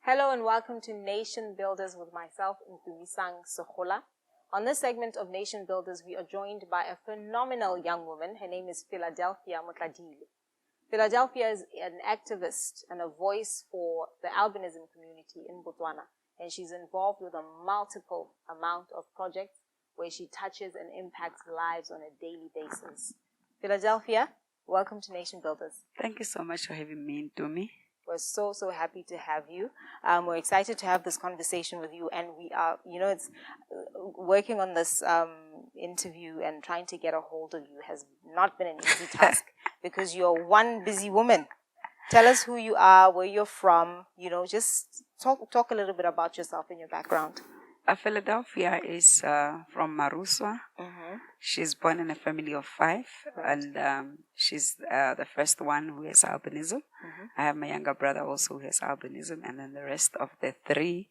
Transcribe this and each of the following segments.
Hello and welcome to Nation Builders with myself, Ntumisang Sokola. On this segment of Nation Builders, we are joined by a phenomenal young woman. Her name is Philadelphia Motladiile. Philadelphia is an activist and a voice for the albinism community in Botswana, and she's involved with a multiple amount of projects where she touches and impacts lives on a daily basis. Philadelphia, welcome to Nation Builders. Thank you so much for having me, Tumi. We're so happy to have you. We're excited to have this conversation with you, and we are, it's working on this interview and trying to get a hold of you has not been an easy task because you're one busy woman. Tell us who you are, where you're from, just talk a little bit about yourself and your background. Philadelphia is from Maruswa. Mm-hmm. She's born in a family of 5, Right. and she's the first one who has albinism. Mm-hmm. I have my younger brother also who has albinism, and then the rest of the 3,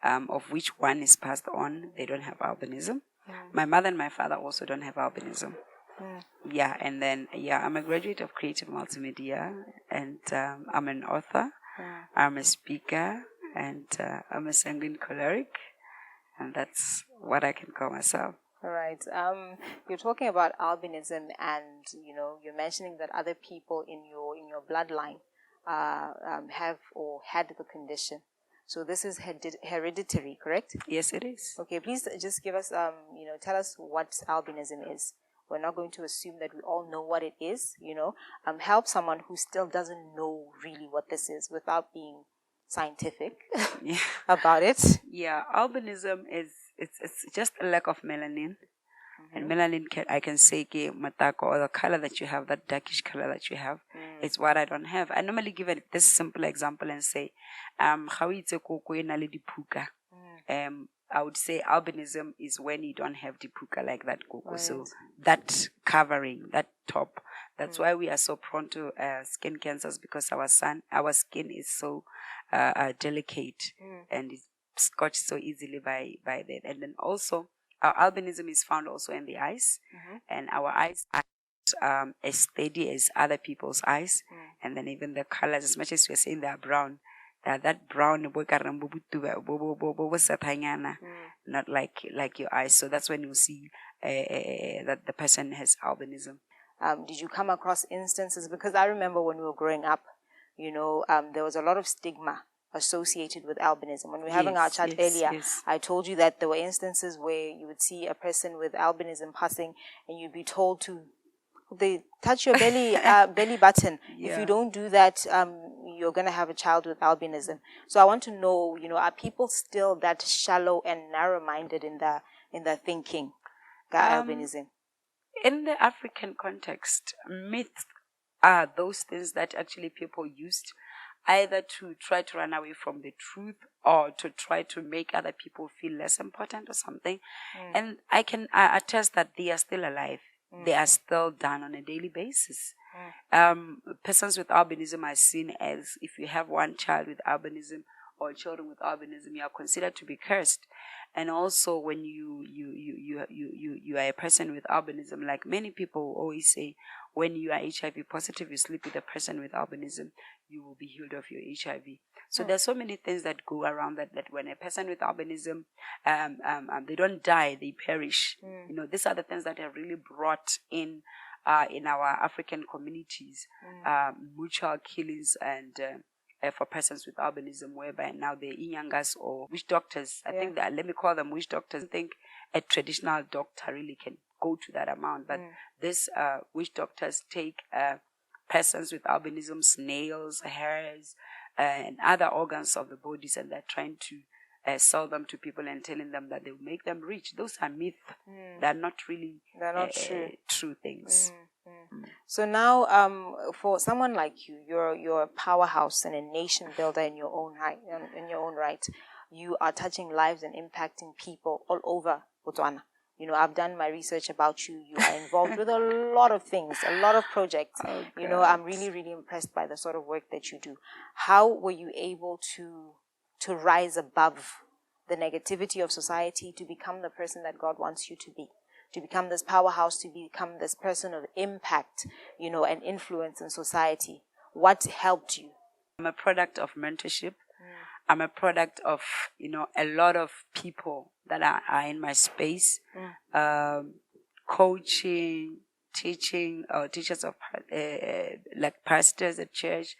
of which one is passed on, they don't have albinism. Mm. My mother and my father also don't have albinism. Mm. Yeah, and then, I'm a graduate of creative multimedia, and I'm an author, Mm. I'm a speaker, and I'm a sanguine choleric. And that's what I can call myself. All right. You're talking about albinism, and you're mentioning that other people in your bloodline have or had the condition. So this is hereditary, correct? Yes, it is. Okay. Please just give us tell us what albinism is. We're not going to assume that we all know what it is. Help someone who still doesn't know really what this is without being scientific Yeah. about it. Yeah, albinism is it's just a lack of melanin. Mm-hmm. And melanin I can say matako, or the color that you have, that darkish color that you have, it's what I don't have. I normally give it this simple example and say, how it's a koko ena le dipuka. I would say albinism is when you don't have dipuka like that koko. Right. So that covering, that top, that's why we are so prone to skin cancers, because our skin is so delicate and it's scotched so easily by that. And then also our albinism is found also in the eyes, and our eyes are not as steady as other people's eyes. And then even the colors, as much as we're saying they are brown, that brown not like your eyes. So that's when you see that the person has albinism. Did you come across instances? Because I remember when we were growing up, there was a lot of stigma associated with albinism. When we were having our chat earlier, yes. I told you that there were instances where you would see a person with albinism passing, and you'd be told to touch your belly button. Yeah. If you don't do that, you're going to have a child with albinism. So I want to know, are people still that shallow and narrow-minded in their thinking about albinism? In the African context, myths are those things that actually people used either to try to run away from the truth or to try to make other people feel less important or something. And I can attest that they are still alive. They are still done on a daily basis. Persons with albinism are seen as, if you have one child with albinism or children with albinism, you are considered to be cursed. And also when you are a person with albinism, like many people always say, when you are HIV positive, you sleep with a person with albinism, you will be healed of your HIV. So there's so many things that go around that when a person with albinism, they don't die, they perish. These are the things that have really brought in our African communities, mutual killings and for persons with albinism, whereby now they're inyangas or witch doctors. I think that, let me call them witch doctors. I think a traditional doctor really can go to that amount, but these witch doctors take persons with albinism, nails, hairs, and other organs of the bodies, and they're trying to sell them to people and telling them that they will make them rich. Those are myths. They're not really true things. So now, for someone like you, you're a powerhouse and a nation builder in your own right. You are touching lives and impacting people all over Botswana. I've done my research about you. You are involved with a lot of things, a lot of projects. I'm really, really impressed by the sort of work that you do. How were you able to rise above the negativity of society to become the person that God wants you to be? To become this powerhouse, to become this person of impact, and influence in society. What helped you? I'm a product of mentorship. I'm a product of, a lot of people that are in my space, coaching, teaching, teachers of like pastors at church,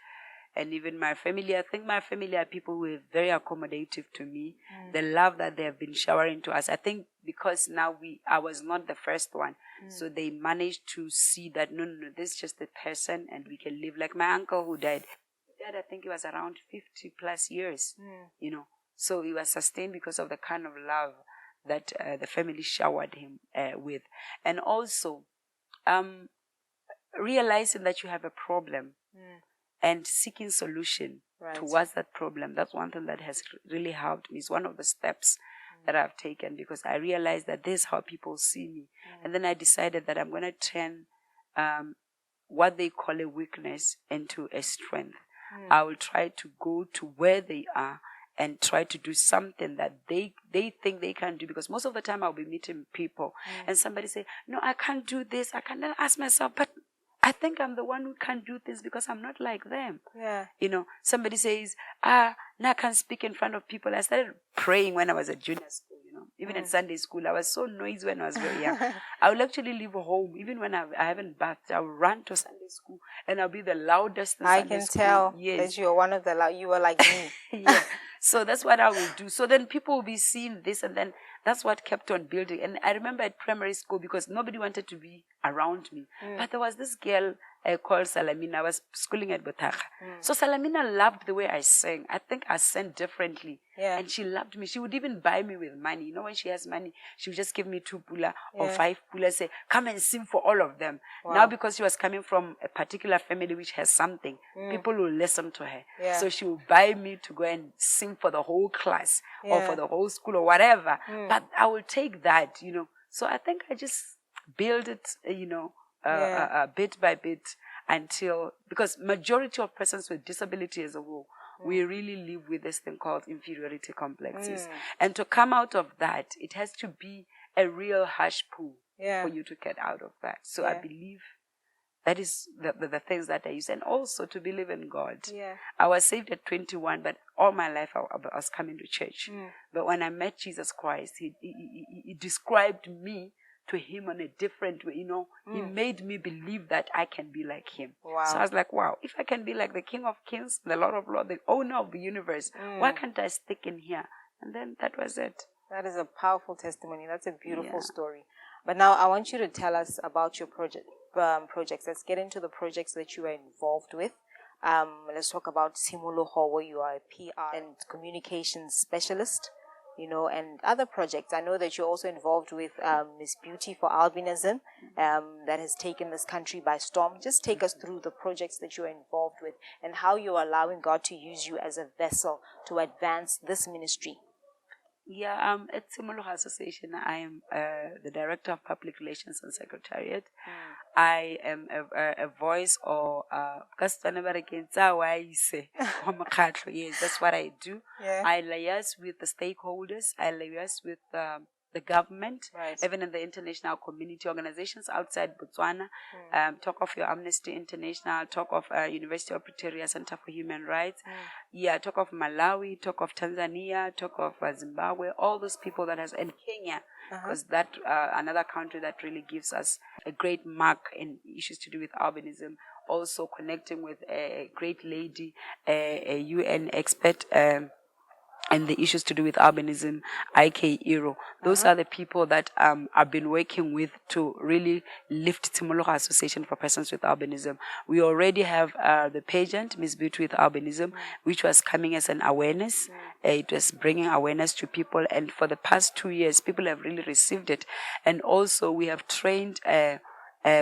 and even my family. I think my family are people who are very accommodative to me. The love that they have been showering to us. I think because now I was not the first one. So they managed to see that, no, this is just a person and we can live. Like my uncle who died, I think he was around 50 plus years, So he was sustained because of the kind of love that the family showered him with. And also, realizing that you have a problem and seeking solution towards that problem. That's one thing that has really helped me. It's one of the steps that I've taken, because I realized that this is how people see me. And then I decided that I'm going to turn what they call a weakness into a strength. I will try to go to where they are and try to do something that they think they can do. Because most of the time I'll be meeting people and somebody say, no, I can't do this. I can't. Then ask myself, but I think I'm the one who can't do this because I'm not like them. Yeah. Somebody says, now I can't speak in front of people. I started praying when I was at junior school, Even at Sunday school, I was so noisy when I was very young. I would actually leave home, even when I haven't bathed. I would run to Sunday school and I'll be the loudest in Sunday school. I can tell yes. that you're one of the you were like me. Yeah. So that's what I will do. So then people will be seeing this, and then that's what kept on building. And I remember at primary school, because nobody wanted to be around me. But there was this girl called Salamina. I was schooling at Botaga. So Salamina loved the way I sang. I think I sang differently. Yeah. And she loved me. She would even buy me with money. When she has money, she would just give me 2 pula or 5 pula, say, come and sing for all of them. Wow. Now, because she was coming from a particular family which has something, people will listen to her. Yeah. So she would buy me to go and sing for the whole class or for the whole school or whatever. But I will take that, So I think I just build it, bit by bit until, because majority of persons with disability as a whole, we really live with this thing called inferiority complexes. And to come out of that, it has to be a real hush pull for you to get out of that. So I believe that is the things that I use. And also to believe in God. Yeah. I was saved at 21, but all my life I was coming to church. But when I met Jesus Christ, he described me to him in a different way, He made me believe that I can be like him. Wow. So I was like, wow, if I can be like the King of Kings, the Lord of Lords, the owner of the universe, why can't I stick in here? And then that was it. That is a powerful testimony. That's a beautiful story. But now I want you to tell us about your projects. Let's get into the projects that you are involved with. Let's talk about Simoloho, where you are a PR and communications specialist. And other projects. I know that you're also involved with Miss Beauty for Albinism, that has taken this country by storm. Just take us through the projects that you're involved with and how you're allowing God to use you as a vessel to advance this ministry. Yeah, at Simoloho Association, I am the Director of Public Relations and Secretariat. I am a voice or yes, that's what I do. Yeah. I liaise with the stakeholders. I liaise with the government, even in the international community organizations outside Botswana. Talk of your Amnesty International, talk of University of Pretoria Center for Human Rights. Yeah, talk of Malawi, talk of Tanzania, talk of Zimbabwe, all those people that has, and Kenya, because that another country that really gives us a great mark in issues to do with albinism. Also connecting with a great lady, a UN expert, and the issues to do with albinism, IK Iro. Those are the people that I've been working with to really lift Simoloho Association for Persons with Albinism. We already have the pageant, Miss Beauty with Albinism, which was coming as an awareness. It was bringing awareness to people, and for the past 2 years, people have really received it. And also, we have trained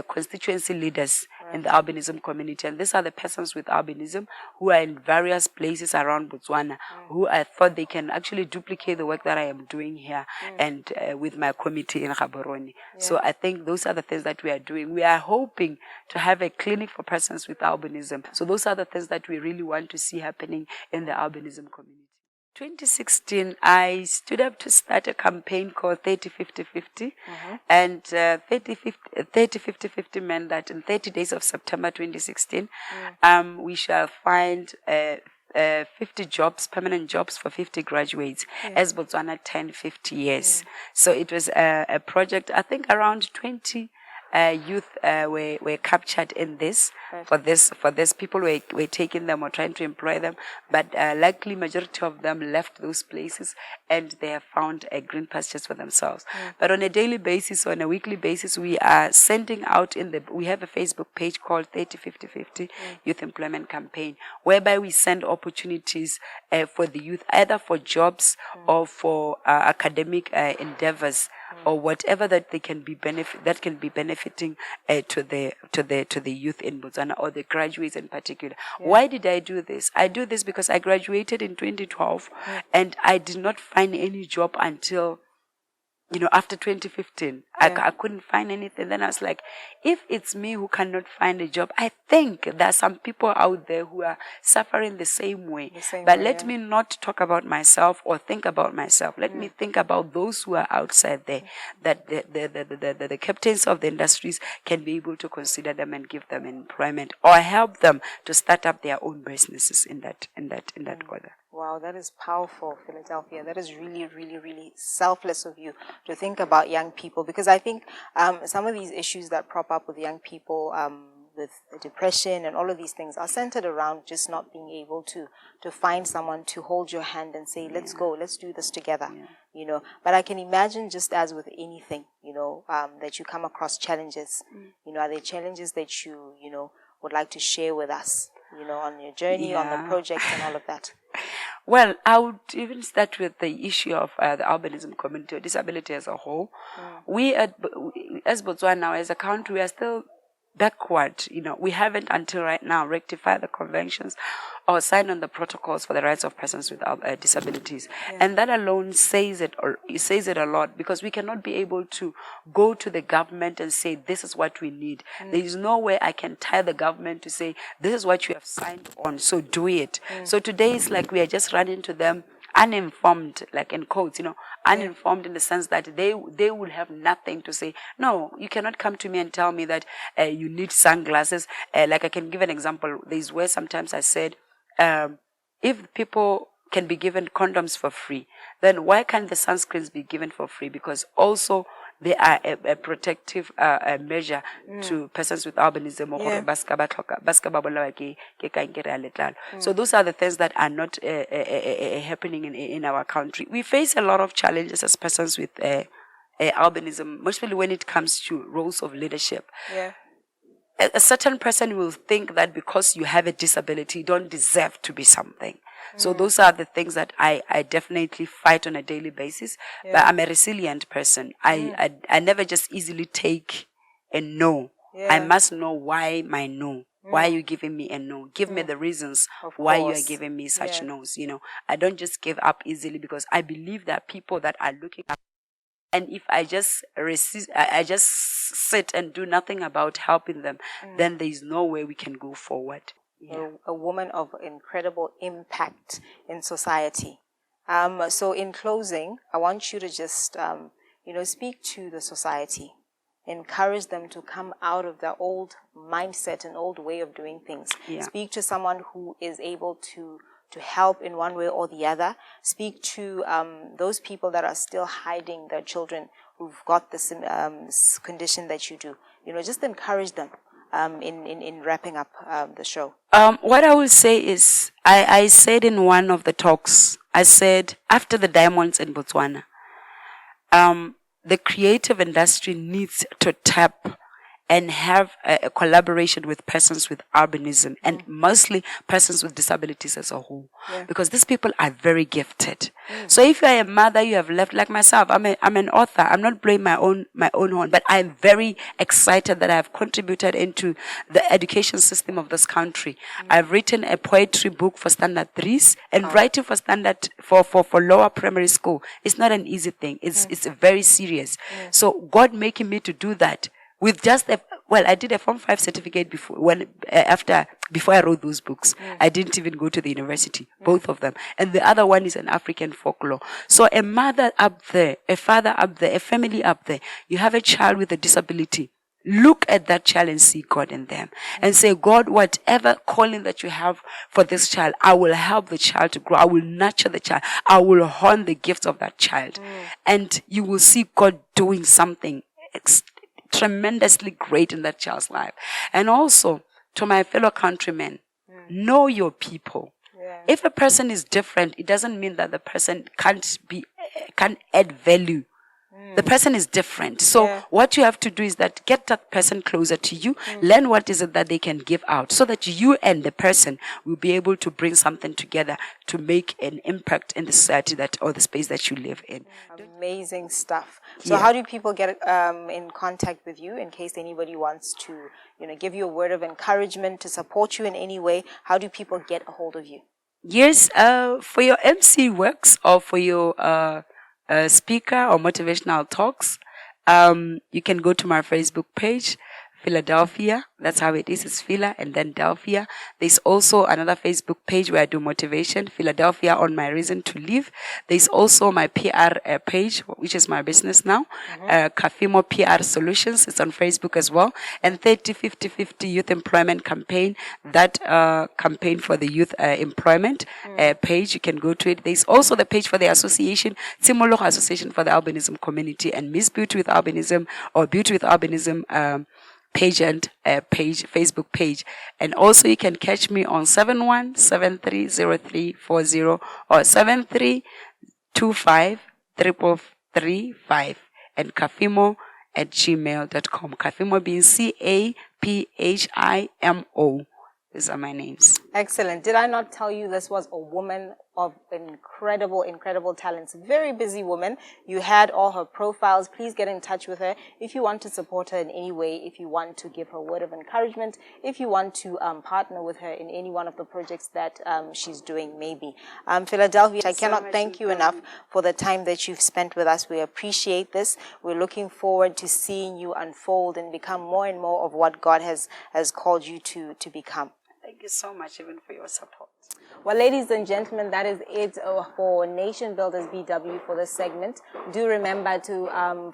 constituency leaders in the albinism community, and these are the persons with albinism who are in various places around Botswana, who I thought they can actually duplicate the work that I am doing here and with my committee in Gaborone. So I think those are the things that we are doing. We are hoping to have a clinic for persons with albinism. So those are the things that we really want to see happening in the albinism community. 2016, I stood up to start a campaign called 30-50-50, and 30-50-50 meant that in 30 days of September 2016, we shall find 50 jobs, permanent jobs for 50 graduates as Botswana 50 years. So it was a project, I think around 20 youth were captured in this. For this, people were taking them or trying to employ them, but likely majority of them left those places and they have found green pastures for themselves. But on a daily basis or on a weekly basis, we are sending out we have a Facebook page called 30-50-50 Youth Employment Campaign, whereby we send opportunities for the youth, either for jobs or for academic endeavors, or whatever that they can be benefiting to the youth in Botswana, or the graduates in particular. Why did I do this? I do this because I graduated in 2012 and I did not find any job until after 2015. I couldn't find anything. Then I was like, if it's me who cannot find a job, I think there are some people out there who are suffering the same way. Let me not talk about myself or think about myself. Let me think about those who are outside there, that the captains of the industries can be able to consider them and give them employment or help them to start up their own businesses in that order. Wow, that is powerful, Philadelphia. That is really, really, really selfless of you to think about young people, because I think some of these issues that prop up with young people, with depression and all of these things, are centered around just not being able to find someone to hold your hand and say, let's go, let's do this together, But I can imagine, just as with anything, that you come across challenges. Are there challenges that you would like to share with us, on your journey, on the project and all of that? Well, I would even start with the issue of the albinism community, or disability as a whole. We, as Botswana, as a country, we are still backward. We haven't until right now rectified the conventions or signed on the protocols for the rights of persons with disabilities. And that alone says it a lot, because we cannot be able to go to the government and say, this is what we need. There is no way I can tie the government to say, this is what you have signed on, so do it. So today it's like we are just running to them uninformed, like in quotes, uninformed in the sense that they will have nothing to say. No, you cannot come to me and tell me that you need sunglasses. Like I can give an example. There's where sometimes I said, if people can be given condoms for free, then why can't the sunscreens be given for free? Because also they are a protective measure to persons with albinism. So those are the things that are not happening in our country. We face a lot of challenges as persons with albinism, mostly when it comes to roles of leadership. A certain person will think that because you have a disability, you don't deserve to be something. So those are the things that I definitely fight on a daily basis. But I'm a resilient person. I never just easily take a no. I must know why my no. Why are you giving me a no? Give me the reasons why you are giving me such no's. I don't just give up easily, because I believe that people that are looking up. And if I just resist, I just sit and do nothing about helping them, then there is no way we can go forward. A woman of incredible impact in society. So in closing, I want you to just, speak to the society, encourage them to come out of their old mindset and old way of doing things. Speak to someone who is able to help in one way or the other. Speak to those people that are still hiding their children who've got this condition that you do. Just encourage them in wrapping up the show. What I will say is, I said in one of the talks, I said, after the diamonds in Botswana, the creative industry needs to tap and have a collaboration with persons with albinism, and mostly persons with disabilities as a whole, because these people are very gifted. So if you are a mother, you have left, like myself, I'm an author. I'm not blowing my own horn, but I'm very excited that I have contributed into the education system of this country. I've written a poetry book for standard 3s, and writing for standard for lower primary school is not an easy thing. It's very serious. So God making me to do that with just I did a Form 5 certificate before I wrote those books. I didn't even go to the university, both of them. And the other one is an African folklore. So a mother up there, a father up there, a family up there, you have a child with a disability. look at that child and see God in them and say, God, whatever calling that you have for this child, I will help the child to grow. I will nurture the child. I will hone the gifts of that child. And you will see God doing something tremendously great in that child's life. And also, to my fellow countrymen, know your people. Yeah. If a person is different, it doesn't mean that the person can't add value. The person is different. So what you have to do is that get that person closer to you, learn what is it that they can give out, so that you and the person will be able to bring something together to make an impact in the society or the space that you live in. Amazing stuff. So how do people get in contact with you in case anybody wants to, give you a word of encouragement, to support you in any way? How do people get a hold of you? Yes, for your MC works or for your speaker or motivational talks, you can go to my Facebook page, Philadelphia. That's how it is. It's Phila and then Delphia. There's also another Facebook page where I do motivation, Philadelphia on My Reason to Live. There's also my PR page, which is my business now, Kafimo PR Solutions. It's on Facebook as well. And 30-50-50 Youth Employment Campaign, that campaign for the youth employment page. You can go to it. There's also the page for the association, Tsimologo Association for the Albinism Community, and Miss Beauty with Albinism or Beauty with Albinism pageant page, Facebook page. And also you can catch me on 71730340 or 73253335 and Kafimo@gmail.com. Kafimo being CAPHIMO. These are my names. Excellent. Did I not tell you this was a woman of incredible talents? Very busy woman. You had all her profiles. Please get in touch with her if you want to support her in any way, if you want to give her a word of encouragement, if you want to partner with her in any one of the projects that she's doing, maybe. Philadelphia, I cannot thank you enough for the time that you've spent with us. We appreciate this. We're looking forward to seeing you unfold and become more and more of what God has called you to become. Thank you so much even for your support. Well, ladies and gentlemen, that is it for Nation Builders BW for this segment. Do remember to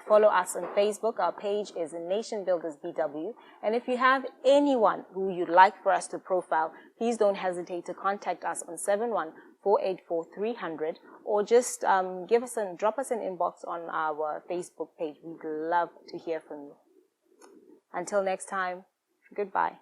follow us on Facebook. Our page is Nation Builders BW. And if you have anyone who you'd like for us to profile, please don't hesitate to contact us on 71-484-300 or just drop us an inbox on our Facebook page. We'd love to hear from you. Until next time, goodbye.